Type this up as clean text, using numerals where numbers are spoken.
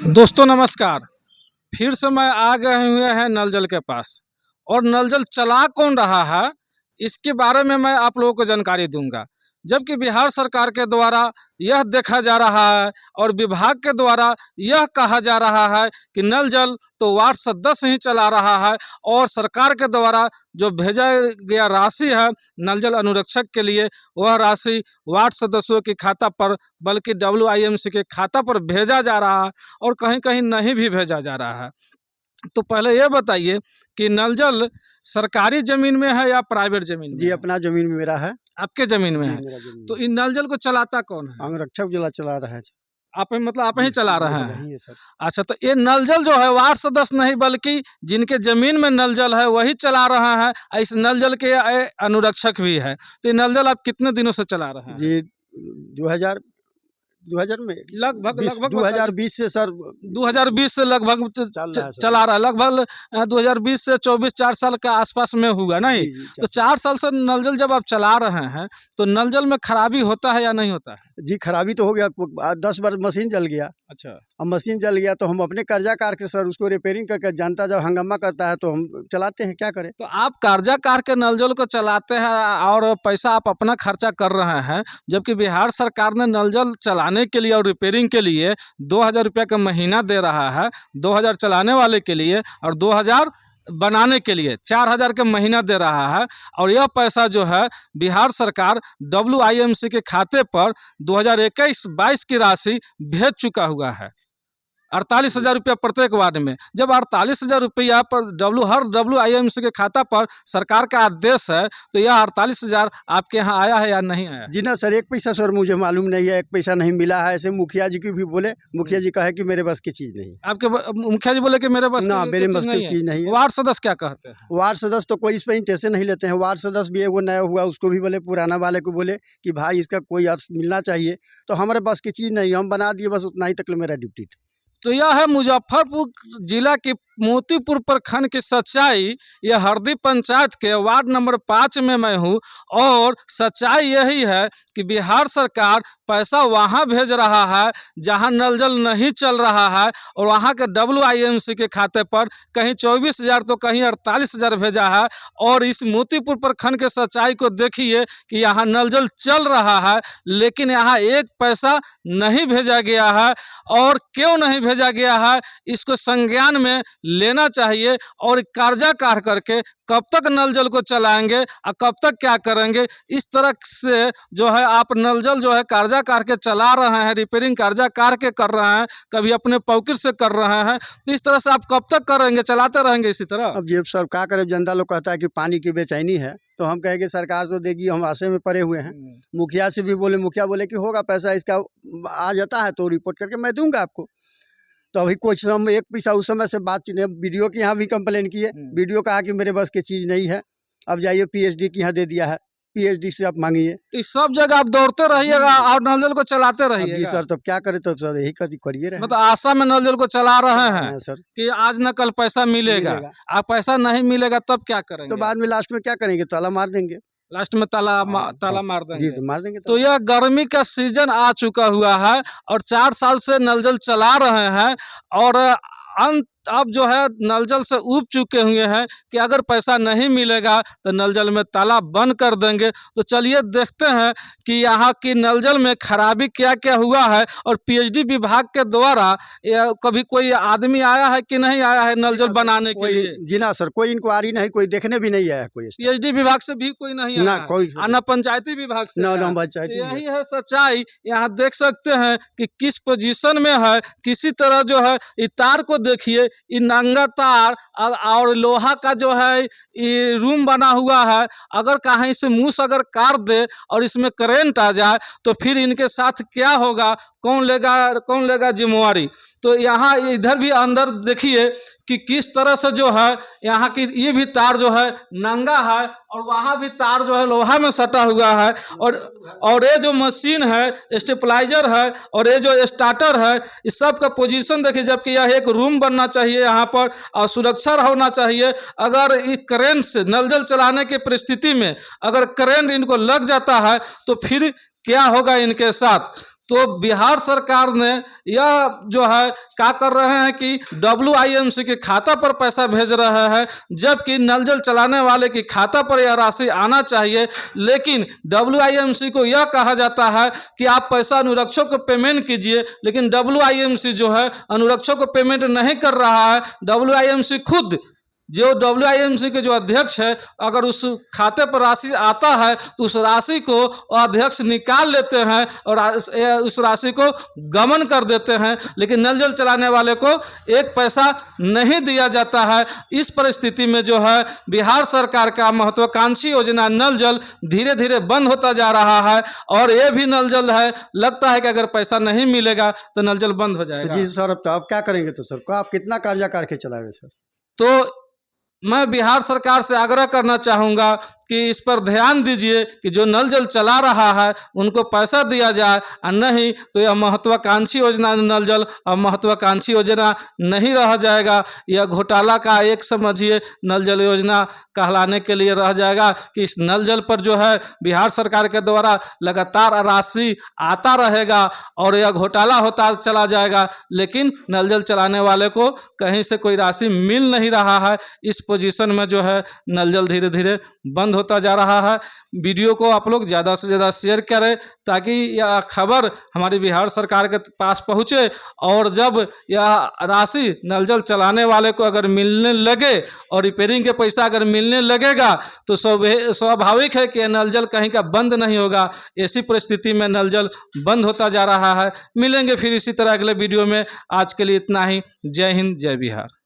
दोस्तों नमस्कार। फिर से मैं आ गए हुए हैं नल जल के पास और नल जल चला कौन रहा है इसके बारे में मैं आप लोगों को जानकारी दूंगा। जबकि बिहार सरकार के द्वारा यह देखा जा रहा है और विभाग के द्वारा यह कहा जा रहा है कि नल जल तो वार्ड सदस्य ही चला रहा है और सरकार के द्वारा जो भेजा गया राशि है नल जल अनुरक्षक के लिए वह राशि वार्ड सदस्यों के खाता पर बल्कि WIMC के खाता पर भेजा जा रहा है और कहीं कहीं नहीं भी भेजा जा रहा है। तो पहले ये बताइए कि नल जल सरकारी जमीन में है या प्राइवेट जमीन में? जी अपना जमीन में मेरा है। आपके जमीन में है? मेरा जमीन तो इन नल जल को चलाता कौन है? अंगरक्षक चला रहा है। आप मतलब आप ही चला रहे हैं? है सर। अच्छा, तो ये नल जल जो है वार्ड सदस्य नहीं बल्कि जिनके जमीन में नल जल है वही चला रहा है। इस नल जल के अनुरक्षक भी है। तो ये नल जल आप कितने दिनों से चला रहे हैं? जी 2000 में लगभग 2020 से सर 2020 से लगभग चला रहा है। लगभग 2020 से 24-4 साल के आसपास में हुआ नहीं? तो 4 साल से नल जल जब आप चला रहे हैं तो नल जल में खराबी होता है या नहीं होता है? जी खराबी तो हो गया। 10 बार मशीन जल गया। अच्छा, अब मशीन जल गया तो हम अपने कर्जा कार के सर उसको रिपेयरिंग करके जनता जब हंगामा करता है तो हम चलाते हैं, क्या करें। तो आप कर्जा कार के नल जल को चलाते हैं और पैसा आप अपना खर्चा कर रहे हैं, जबकि बिहार सरकार ने नल जल चलाने के लिए और रिपेयरिंग के लिए 2000 रुपये का महीना दे रहा है। 2000 चलाने वाले के लिए और 2000 बनाने के लिए 4000 का महीना दे रहा है। और यह पैसा जो है बिहार सरकार WIMC के खाते पर 2021-22 की राशि भेज चुका हुआ है। 48,000 रुपया प्रत्येक वार्ड में। जब 48,000 रुपया पर हर WIMC के खाता पर सरकार का आदेश है तो यह 48,000 आपके यहाँ आया है या नहीं आया? जी ना सर, एक पैसा सर मुझे मालूम नहीं है, एक पैसा नहीं मिला है। ऐसे मुखिया जी की भी बोले, मुखिया जी कहे कि मेरे बस की चीज़ नहीं। आपके मुखिया जी बोले कि मेरे बस ना मेरे बस की चीज़ नहीं है। वार्ड सदस्य क्या कहते हैं? वार्ड सदस्य तो कोई इस पर इंटरेस्ट नहीं लेते हैं। वार्ड सदस्य भी एगो नया हुआ उसको भी बोले, पुराना वाले को बोले कि भाई इसका कोई अर्थ मिलना चाहिए। तो हमारे बस की चीज़ नहीं, हम बना दिए, बस उतना ही तक मेरा ड्यूटी था। तो यह है मुजफ्फरपुर जिला की मोतीपुर प्रखंड की सच्चाई। यह हरदी पंचायत के वार्ड नंबर 5 में मैं हूँ और सच्चाई यही है कि बिहार सरकार पैसा वहाँ भेज रहा है जहाँ नल जल नहीं चल रहा है और वहाँ के WIMC के खाते पर कहीं 24,000 तो कहीं 48,000 भेजा है। और इस मोतीपुर प्रखंड के सच्चाई को देखिए कि यहाँ नल जल चल रहा है लेकिन यहाँ एक पैसा नहीं भेजा गया है। और क्यों नहीं भेजा गया है इसको संज्ञान में लेना चाहिए। और कर्जा काट करके कब तक नल जल को चलाएंगे और कब तक क्या करेंगे? इस तरह से जो है आप नल जल जो है कर्जा काट के चला रहे हैं, रिपेयरिंग कर्जा काट के कर रहे हैं, कभी अपने पॉकेट से कर रहे हैं। तो इस तरह से आप कब तक करेंगे? चलाते रहेंगे इसी तरह? अब ये सब क्या करें, जनता लोग कहता है कि पानी की बेचैनी है तो हम कहेंगे सरकार तो देगी, हम आशे में पड़े हुए हैं। मुखिया से भी बोले, मुखिया बोले कि होगा पैसा इसका आ जाता है तो रिपोर्ट करके मैं दूंगा आपको। तो अभी कुछ समय एक पैसा उस समय से बातचीत नहीं। वीडियो के यहाँ भी कंप्लेन किए, वीडियो कहा कि मेरे बस की चीज़ नहीं है। अब जाइए PhD के यहाँ दे दिया है, PhD से आप मांगिए। तो सब जगह आप दौड़ते रहिएगा और नल जल को चलाते रहिएगा? जी सर, तब क्या करें, तो सर यही करिए रहे। मतलब आशा में नल जल को चला रहे हैं सर कि आज न कल पैसा मिलेगा। आप पैसा नहीं मिलेगा तब क्या करेंगे? तो बाद में लास्ट में क्या करेंगे, ताला मार देंगे। लास्ट में ताला मार देंगे। जी तो मार देंगे। तो यह गर्मी का सीजन आ चुका हुआ है और 4 साल से नल जल चला रहे हैं और अंत अब जो है नल जल से ऊब चुके हुए हैं कि अगर पैसा नहीं मिलेगा तो नल जल में ताला बंद कर देंगे। तो चलिए देखते हैं कि यहाँ की नल जल में खराबी क्या क्या हुआ है और PhD विभाग के द्वारा कभी कोई आदमी आया है कि नहीं आया है नल जल बनाने के लिए? जी ना सर, कोई इंक्वायरी नहीं, कोई देखने भी नहीं आया। कोई PhD विभाग से भी कोई नहीं आया? कोई ना पंचायती विभाग से? ना पंचायती। यही है सच्चाई। यहाँ देख सकते हैं कि किस पोजीशन में है। किसी तरह जो है इस तार को देखिए, ये नंगा तार और लोहा का जो है ये रूम बना हुआ है। अगर कहीं से मूस अगर काट दे और इसमें करंट आ जाए तो फिर इनके साथ क्या होगा? कौन लेगा जिम्मेवारी? तो यहाँ इधर भी अंदर देखिए कि किस तरह से जो है यहाँ की ये भी तार जो है नंगा है और वहाँ भी तार जो है लोहा में सटा हुआ है। और ये जो मशीन है स्टेबलाइजर है और ये जो स्टार्टर है, इस सब का पोजीशन देखिए। जबकि यह एक रूम बनना चाहिए यहाँ पर और सुरक्षा होना चाहिए। अगर इस करंट से नल जल चलाने की परिस्थिति में अगर करंट इनको लग जाता है तो फिर क्या होगा इनके साथ? तो बिहार सरकार ने यह जो है क्या कर रहे हैं कि WIMC के खाता पर पैसा भेज रहे हैं, जबकि नल जल चलाने वाले की खाता पर यह राशि आना चाहिए। लेकिन WIMC को यह कहा जाता है कि आप पैसा अनुरक्षक को पेमेंट कीजिए, लेकिन WIMC जो है अनुरक्षक को पेमेंट नहीं कर रहा है। WIMC खुद जो WIMC के जो अध्यक्ष है, अगर उस खाते पर राशि आता है तो उस राशि को अध्यक्ष निकाल लेते हैं और उस राशि को गमन कर देते हैं, लेकिन नल जल चलाने वाले को एक पैसा नहीं दिया जाता है। इस परिस्थिति में जो है बिहार सरकार का महत्वाकांक्षी योजना नल जल धीरे धीरे बंद होता जा रहा है, और ये भी नल जल है, लगता है कि अगर पैसा नहीं मिलेगा तो नल जल बंद हो जाएगा। जी सर, अब तो आप क्या करेंगे? तो सर आप कितना कर्जा करके चलाएंगे सर? तो मैं बिहार सरकार से आग्रह करना चाहूँगा कि इस पर ध्यान दीजिए कि जो नल जल चला रहा है उनको पैसा दिया जाए, और नहीं तो यह महत्वाकांक्षी योजना नल जल अब महत्वाकांक्षी योजना नहीं रह जाएगा। यह घोटाला का एक समझिए नल जल योजना कहलाने के लिए रह जाएगा कि इस नल जल पर जो है बिहार सरकार के द्वारा लगातार राशि आता रहेगा और यह घोटाला होता चला जाएगा, लेकिन नल जल चलाने वाले को कहीं से कोई राशि मिल नहीं रहा है। इस पोजीशन में जो है नल जल धीरे धीरे बंद होता जा रहा है। वीडियो को आप लोग ज़्यादा से ज़्यादा शेयर करें ताकि यह खबर हमारी बिहार सरकार के पास पहुँचे, और जब यह राशि नल जल चलाने वाले को अगर मिलने लगे और रिपेयरिंग के पैसा अगर मिलने लगेगा तो स्वाभाविक है कि नल जल कहीं का बंद नहीं होगा। ऐसी परिस्थिति में नल जल बंद होता जा रहा है। मिलेंगे फिर इसी तरह अगले वीडियो में। आज के लिए इतना ही। जय हिंद, जय बिहार।